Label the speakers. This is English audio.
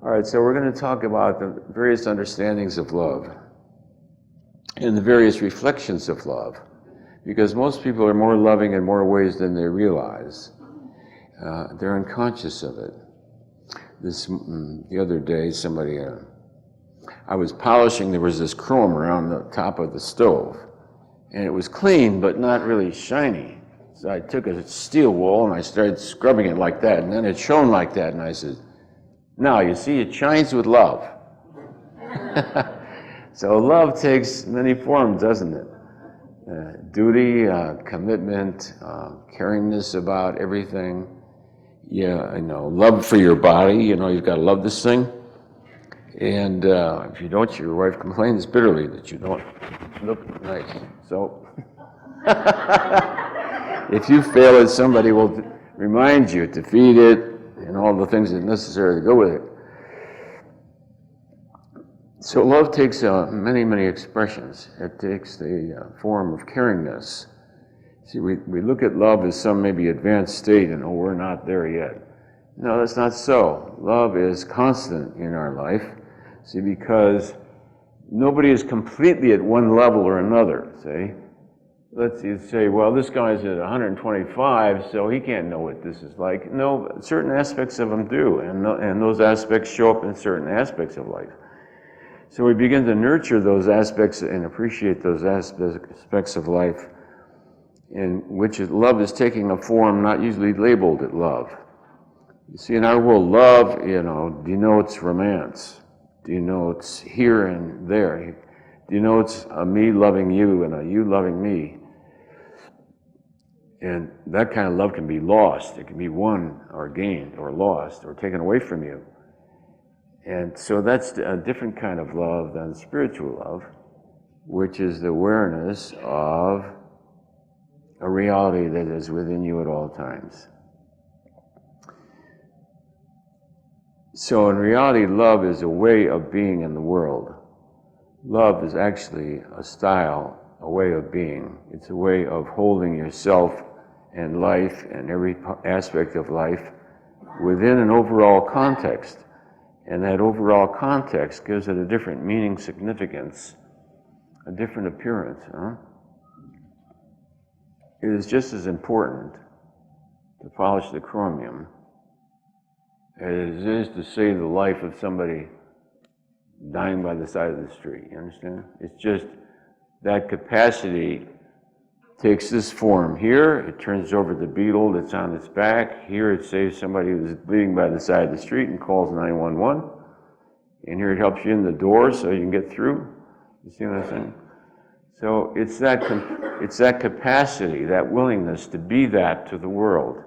Speaker 1: All right, so we're going to talk about the various understandings of love and the various reflections of love, because most people are more loving in more ways than they realize. They're unconscious of it. The other day, I was polishing, there was this chrome around the top of the stove, and it was clean, but not really shiny. So I took a steel wool and I started scrubbing it like that, and then it shone like that, and I said, now, you see, it shines with love. So love takes many forms, doesn't it? Duty, commitment, caringness about everything. Yeah, love for your body, you've got to love this thing. And if you don't, your wife complains bitterly that you don't look nice. So if you fail it, somebody will remind you to feed it and all the things that are necessary to go with it. So love takes many, many expressions. It takes the form of caringness. See, we look at love as some maybe advanced state and, we're not there yet. No, that's not so. Love is constant in our life. See, because nobody is completely at one level or another, see? Let's say, well, this guy's at 125, so he can't know what this is like. No, certain aspects of him do, and those aspects show up in certain aspects of life. So we begin to nurture those aspects and appreciate those aspects of life, in which love is taking a form not usually labeled as love. You see, in our world, love, denotes romance, denotes here and there, denotes a me loving you and a you loving me. And that kind of love can be lost. It can be won or gained or lost or taken away from you. And so that's a different kind of love than spiritual love, which is the awareness of a reality that is within you at all times. So in reality, love is a way of being in the world. Love is actually a style, a way of being. It's a way of holding yourself and life and every aspect of life within an overall context. And that overall context gives it a different meaning, significance, a different appearance. It is just as important to polish the chromium as it is to save the life of somebody dying by the side of the street. You understand? It's just that capacity takes this form. Here, it turns over the beetle that's on its back. Here, it saves somebody who's bleeding by the side of the street and calls 911. And here, it helps you in the door so you can get through. You see what I'm saying? So it's that capacity, that willingness to be that to the world.